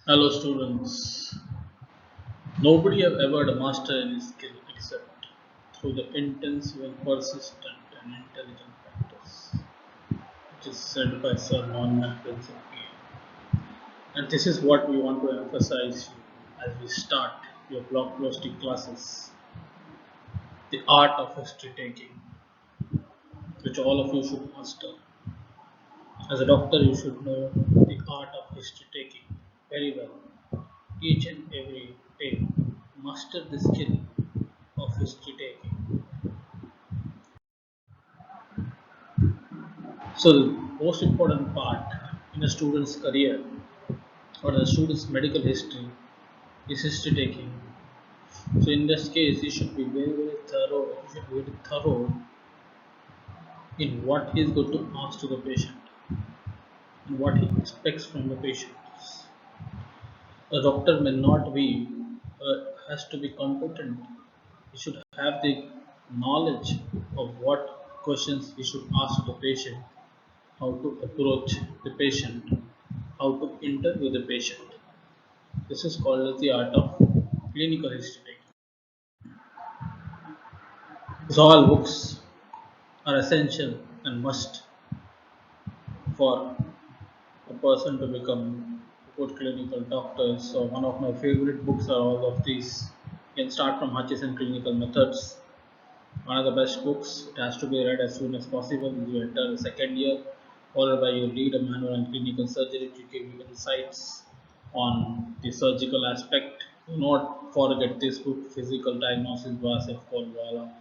Hello students. Nobody have ever mastered any skill except through the intensive and persistent and intelligent practice, which is said by Sir Norman Vincent Peale. And this is what we want to emphasize you as we start your blockbuster classes, the art of history taking, which all of you should master. As a doctor, you should know the art of history taking very well. Each and every day, master the skill of history taking. So, the most important part in a student's career or a student's medical history is history taking. So, in this case, you should be very thorough. You should be very thorough in what he is going to ask to the patient and what he expects from the patient. A doctor may not be, has to be competent. He should have the knowledge of what questions he should ask the patient, how to approach the patient, how to interview the patient. This is called as the art of clinical history. So all books are essential and must for a person to become a good clinical doctor. So one of my favorite books are all of these. You can start from Hutchison Clinical Methods. One of the best books. It has to be read as soon as possible. You enter the second year, followed by you read a manual on clinical surgery to give you insights on the surgical aspect. Do not forget this book, Physical Diagnosis by Asif Kolwala.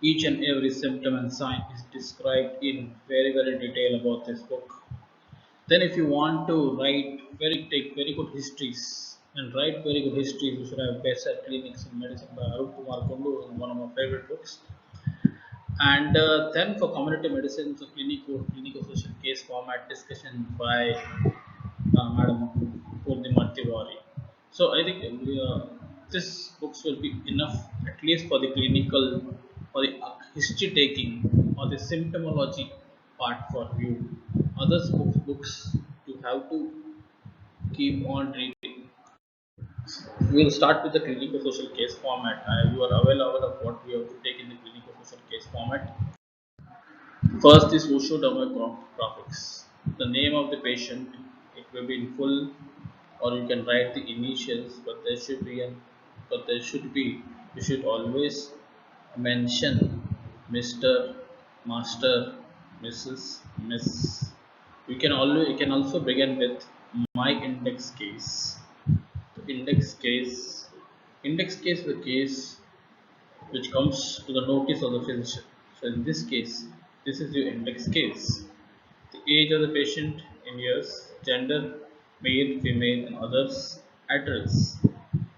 Each and every symptom and sign is described in very detail about this book. Then, if you want to take very good histories and write very good histories, you should have Best at Clinics in Medicine by Arup Kumar Kundu, one of my favorite books. And then for community medicine, so clinico-social case format discussion by Madam Purnima Tiwari. So I think this books will be enough at least for the clinical, for the history taking or the symptomology part for you. Others books you have to keep on reading. We'll start with the clinico-social case format. You are well aware of what we have to take in the clinico-social case format. First is sociodemographics. The name of the patient, it will be in full, or you can write the initials, you should always mention Mr., Master, Mrs., Miss. You can also begin with my index case. The index case is the case which comes to the notice of the physician. So in this case, this is your index case. The age of the patient in years, gender, male, female, and others, address.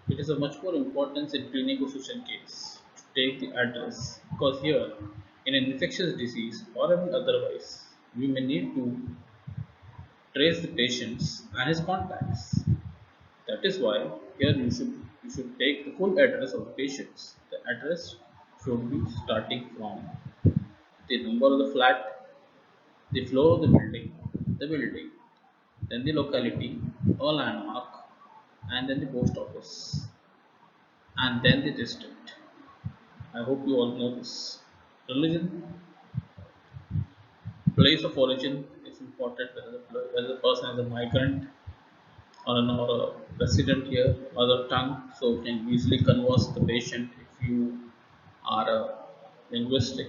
It is of much more importance in clinico-social case to take the address because here, in an infectious disease or even otherwise, we may need to trace the patients and his contacts. That is why here you should take the full address of the patients. The address should be starting from the number of the flat, the floor of the building, then the locality or landmark, and then the post office, and then the district. I hope you all know this. Religion, place of origin is important whether the person is a migrant or a resident here, mother tongue, so you can easily converse the patient if you are a linguist.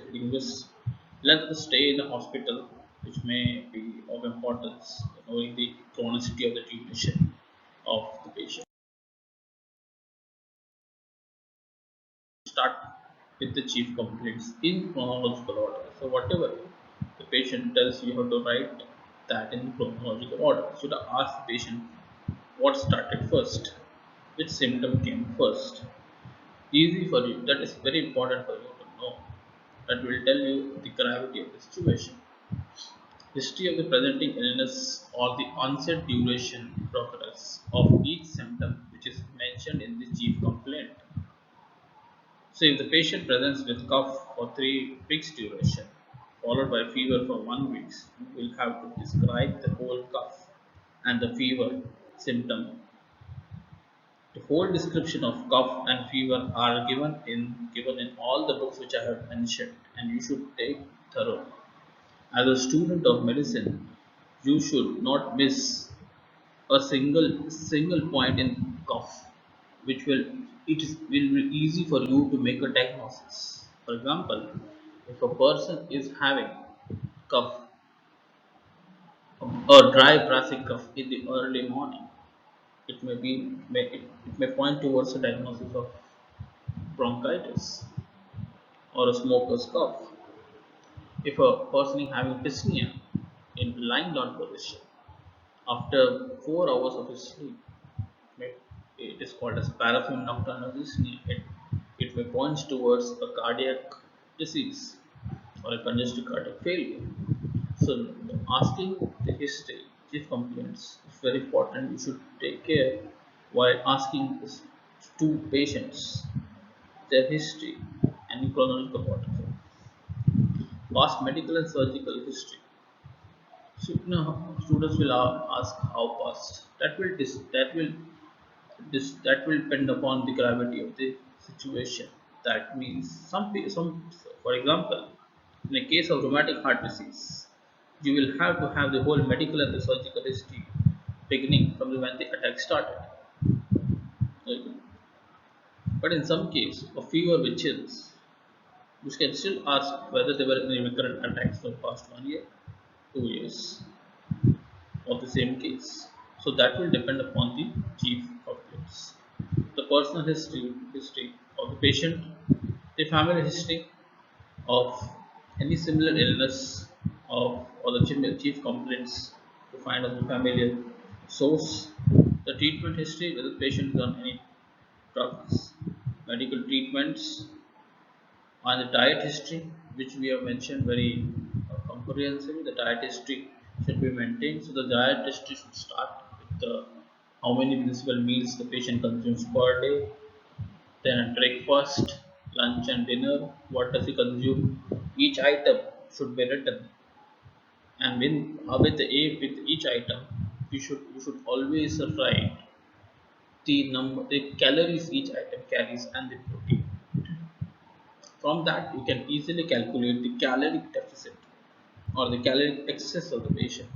Length of stay in the hospital, which may be of importance, knowing the chronicity of the duration of the patient. Start with the chief complaints in chronological order. So whatever the patient tells you, have to write that in chronological order. So to ask the patient what started first, which symptom came first. Easy for you. That is very important for you to know. That will tell you the gravity of the situation. History of the presenting illness or the onset duration progress of each symptom which is mentioned in the chief complaint. So if the patient presents with cough for 3 weeks duration, followed by fever for 1 week, you will have to describe the whole cough and the fever symptom The whole description of cough and fever are given in all the books which I have mentioned, and you should take thorough. As a student of medicine, you should not miss a single point in cough, which will be easy for you to make a diagnosis. For example, if a person is having cough, a dry brassic cough in the early morning, it may point towards a diagnosis of bronchitis or a smoker's cough. If a person is having dyspnea in lying down position after 4 hours of his sleep, it is called as paraffin nocturnal dyspnea. It may point towards a cardiac disease or a congestive cardiac failure. So, asking the history, chief complaints is very important. You should take care while asking this to patients their history and chronological order. Past medical and surgical history. So, students will ask how past. That will depend upon the gravity of the situation. That means for example, in a case of rheumatic heart disease, you will have to have the whole medical and the surgical history beginning from when the attack started. Okay. But in some case, a fever with chills, you can still ask whether there were any recurrent attacks for the past 1 year, 2 years, of the same case. So that will depend upon the chief complaints. The personal history of the patient, the family history of any similar illness of or the chief complaints to find out the familiar source, the treatment history whether the patient is on any drugs, medical treatments, and the diet history, which we have mentioned very comprehensively. The diet history should be maintained. So the diet history should start with how many municipal meals the patient consumes per day, then at breakfast, lunch, and dinner, what does he consume? Each item should be written, and with each item, you should always write the calories each item carries and the protein. From that, you can easily calculate the caloric deficit or the caloric excess of the patient,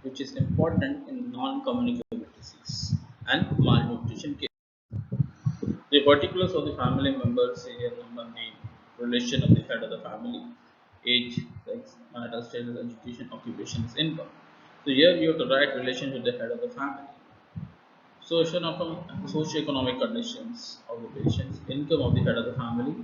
which is important in non-communicable disease and malnutrition cases. The particulars of the family members, serial number, name, relation of the head of the family, age, sex, marital status, education, occupations, income. So here you have to write relation with the head of the family. Socioeconomic conditions of the patients, income of the head of the family,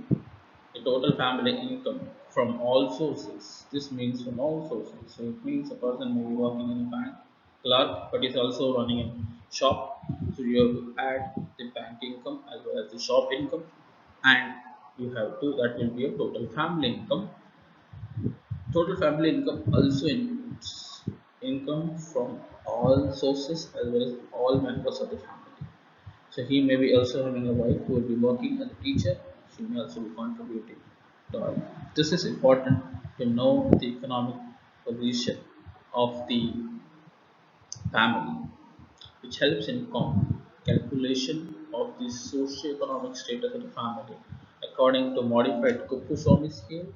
the total family income from all sources. This means from all sources. So it means a person may be working in a bank clerk, but is also running a shop. So you have to add the bank income as well as the shop income, and you have to that will be a total family income. Total family income also includes income from all sources as well as all members of the family. So he may be also having a wife who will be working as a teacher. She may also be contributing. So this is important to know the economic position of the family, which helps in calculation of the socio-economic status of the family according to modified Kupuswamy scale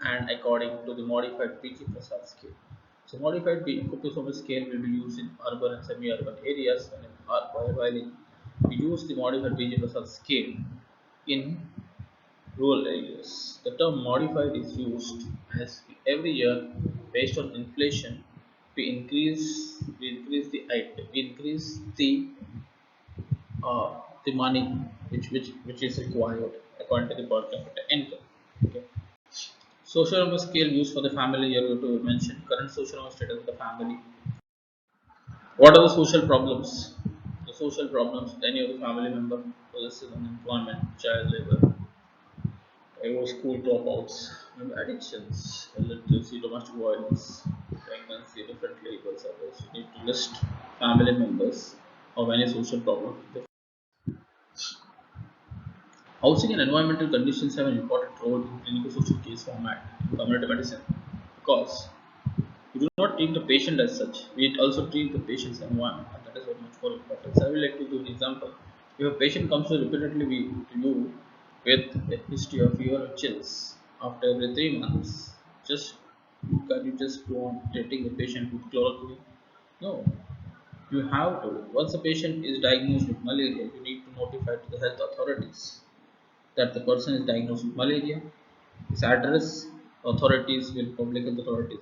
and according to the modified PG Prasad scale. So modified Kupuswamy scale will be used in urban and semi-urban areas, and we use the modified PG Prasad scale in rural areas. The term modified is used as every year, based on inflation, we increase the money which is required according to the per capita income. Okay. Social number scale used for the family here to mention current social number status of the family. What are the social problems? The social problems any of the family member possesses unemployment, child labor, school dropouts, addictions, illiteracy, domestic violence, pregnancy, different labels. Others. You need to list family members of any social problem. Housing and environmental conditions have an important role in clinical social case format in community medicine because we do not treat the patient as such, we also treat the patient's environment, and that is what much more important. So I will like to give an example. If a patient comes to repeatedly to you with a history of fever or chills after every 3 months, just can you just go on treating the patient with chloroquine? No, you have to. Once a patient is diagnosed with malaria, you need to notify to the health authorities that the person is diagnosed with malaria. His address, authorities will, public health authorities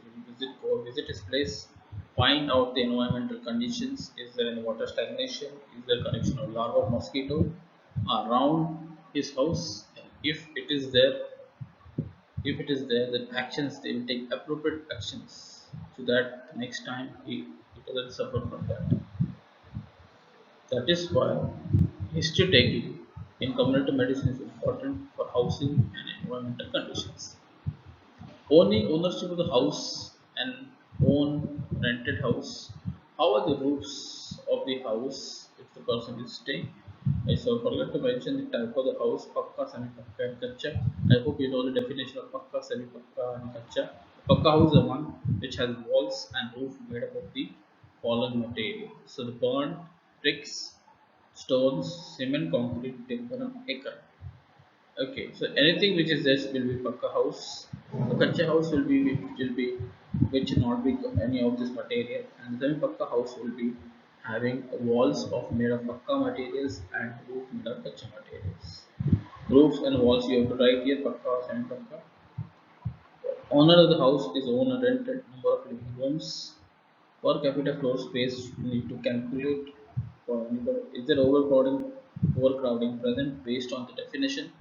will visit his place, find out the environmental conditions. Is there any water stagnation? Is there connection of larva of mosquito around his house? And if it is there, then actions they will take appropriate actions so that the next time he doesn't suffer from that. That is why history taking in community medicine is important for housing and environmental conditions. Ownership of the house and own rented house. How are the roofs of the house if the person is staying? I so forgot to mention the type of the house, pakka, semi-pakka and kacha. I hope you know the definition of pakka, semi-pakka and kacha. Pakka house is the one which has walls and roof made up of the fallen material. So the burnt bricks, stones, cement, concrete, timber and acre. Okay, so anything which is this will be Pakka house. A Kacha house which not be any of this material, and then Pakka house will be having walls of made of Pakka materials and roof made of Kacha materials. Roofs and walls you have to write here Pakka and Pakka. Owner of the house is owner rented number of living rooms. Per capita floor space you need to calculate for is there overcrowding present based on the definition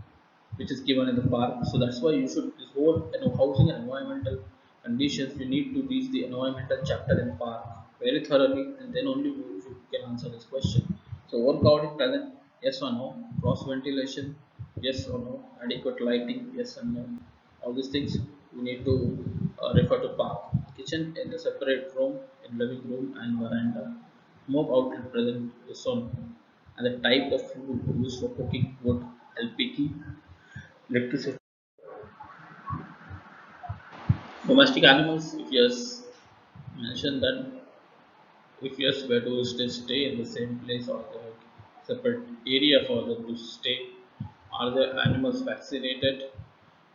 which is given in the park. So that's why you should this whole housing and environmental conditions. You need to reach the environmental chapter in park very thoroughly, and then only you can answer this question. So overcrowding present, yes or no? Cross ventilation, yes or no? Adequate lighting, yes or no? All these things you need to refer to park. Kitchen in a separate room, in living room and veranda. Smoke outlet present, yes or no? And the type of food used for cooking wood, LPG, electricity. Domestic animals, if yes, mention that if yes, where do they stay in the same place or the separate area for them to stay? Are the animals vaccinated?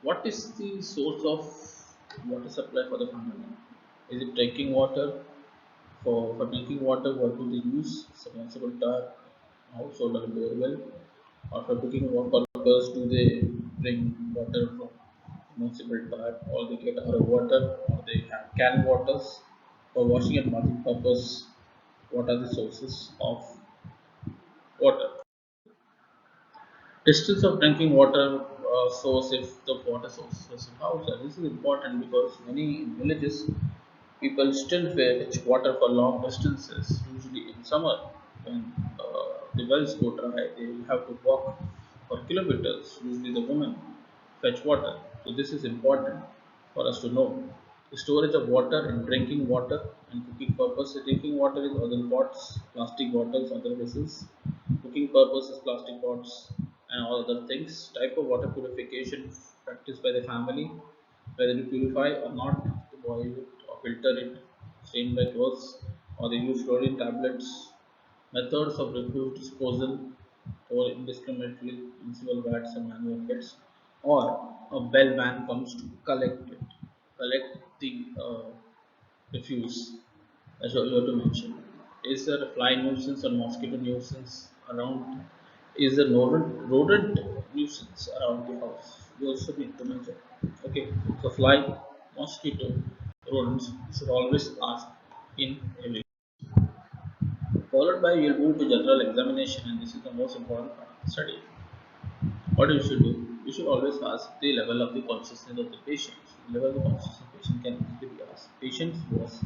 What is the source of water supply for the family? Is it drinking water? For drinking water, what do they use? Submersible tap, household or borewell? Or for cooking purpose, do they bring water from municipal tap, or they get RO water, or they have canned waters? For washing and bathing purpose, what are the sources of water? Distance of drinking water source if the water source is in house. And this is important because many villages people still fetch water for long distances. Usually in summer, when the wells go dry, they will have to walk for kilometers. Usually the women fetch water. So this is important for us to know. The storage of water and drinking water and cooking purpose. The drinking water is other pots, plastic bottles, other vessels. Cooking purpose is plastic pots and all other things. Type of water purification practiced by the family, whether to purify or not, to boil it or filter it, stained by clothes, or they use chlorine tablets. Methods of refuse disposal or indiscriminately municipal vats and manual pits, or a bell van comes to collect the refuse. That's what you have to mention. Is there a fly nuisance or mosquito nuisance around? Is there rodent nuisance around the house? You also need to mention. Okay, so fly, mosquito, rodents you should always ask in every. Followed by you'll move to general examination, and this is the most important part of the study. What you should do? You should always ask the level of the consciousness of the patient. The level of the consciousness of the patient can easily be asked. Patient was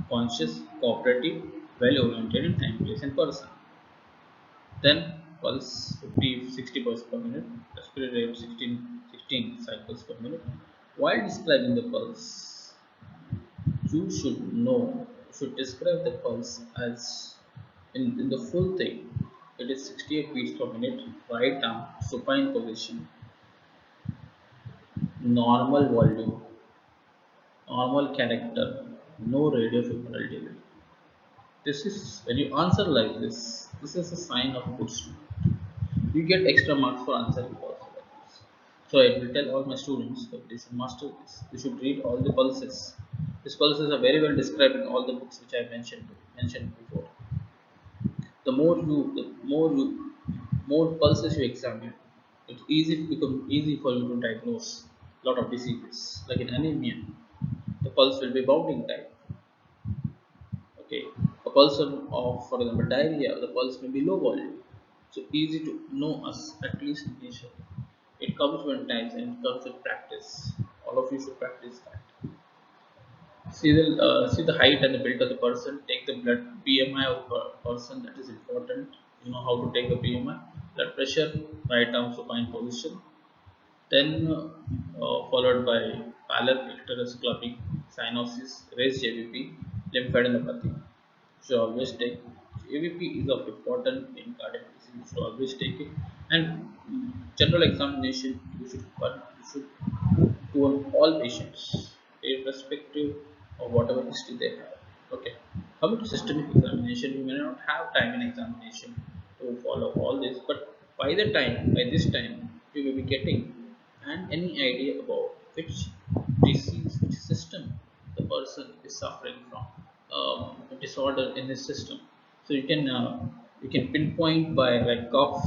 conscious, cooperative, well oriented in time, place, and person. Then pulse 50, 60 pulse per minute, respiratory rate 16 cycles per minute. While describing the pulse, you should describe the pulse as in the full thing. It is 68 beats per minute, right arm, supine position, normal volume, normal character, no radiofemoral delay. This is when you answer like this is a sign of good student. you get extra marks for answering false values. So I will tell all my students that they should master this. They should read all the pulses. These pulses are very well described in all the books which I mentioned before. The more pulses you examine, it's easy for you to diagnose a lot of diseases. Like in anemia, the pulse will be bounding type. Okay, a pulse for example, diarrhea, the pulse may be low volume. So easy to know us at least initially. It comes with times and it comes with practice. All of you should practice that. See the height and the build of the person. Take the blood BMI of the person. That is important. You know how to take the BMI. Blood pressure, right arm supine position. Then followed by pallor, icterus, clubbing, cyanosis, raised AVP, lymphadenopathy. Should always take. AVP is of important in cardiac disease. You should always take it. And general examination, you should to all patients, irrespective of whatever history they have. Okay. Coming to systemic examination, you may not have time in examination to follow all this, but by this time, you will be getting and any idea about which disease, which system the person is suffering from, disorder in his system. So you can pinpoint by like cough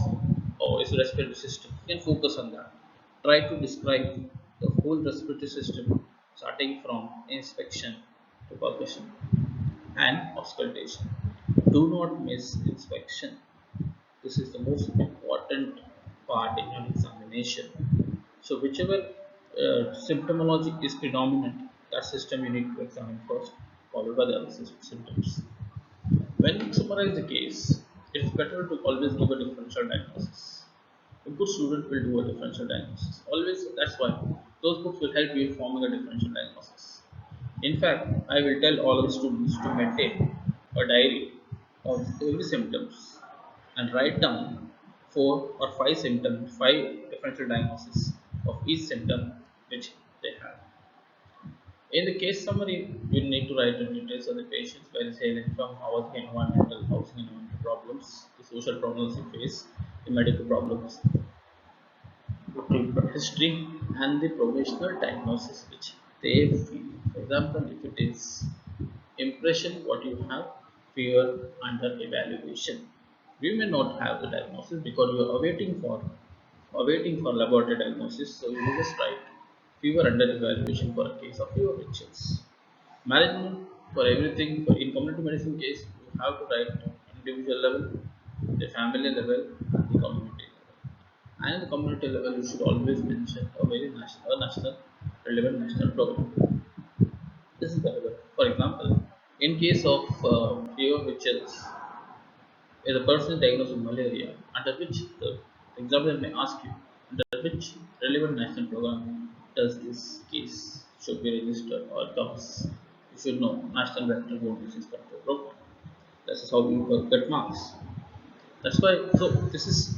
or his respiratory system. You can focus on that. Try to describe the whole respiratory system, starting from inspection to percussion and auscultation. Do not miss inspection. This is the most important part in your examination. So, whichever symptomology is predominant, that system you need to examine first, followed by the other symptoms. When you summarize the case, it is better to always give a differential diagnosis. A good student will do a differential diagnosis. Always, that's why those books will help you in forming a differential diagnosis. In fact, I will tell all of the students to maintain a diary of every symptoms and write down 5 differential diagnoses of each symptom which they have. In the case summary, you need to write the details of the patients by the salient from housing environmental problems, the social problems they face, the medical problems, the treatment history, and the provisional diagnosis which they feel. For example, if it is impression, what you have, fever under evaluation. We may not have the diagnosis because you are awaiting for laboratory diagnosis. So you just write fever under evaluation for a case of fever pictures. Management for everything in community medicine case, you have to write individual level, the family level, and the community level. And in the community level, you should always mention a national relevant national program. This is relevant. For example, in case of fever which is if the person is diagnosed with malaria, under which the examiner may ask you, under which relevant national program does this case should be registered or comes? You should know National Vector-Borne Disease Control Program. This is how you get marks. That's why. So this is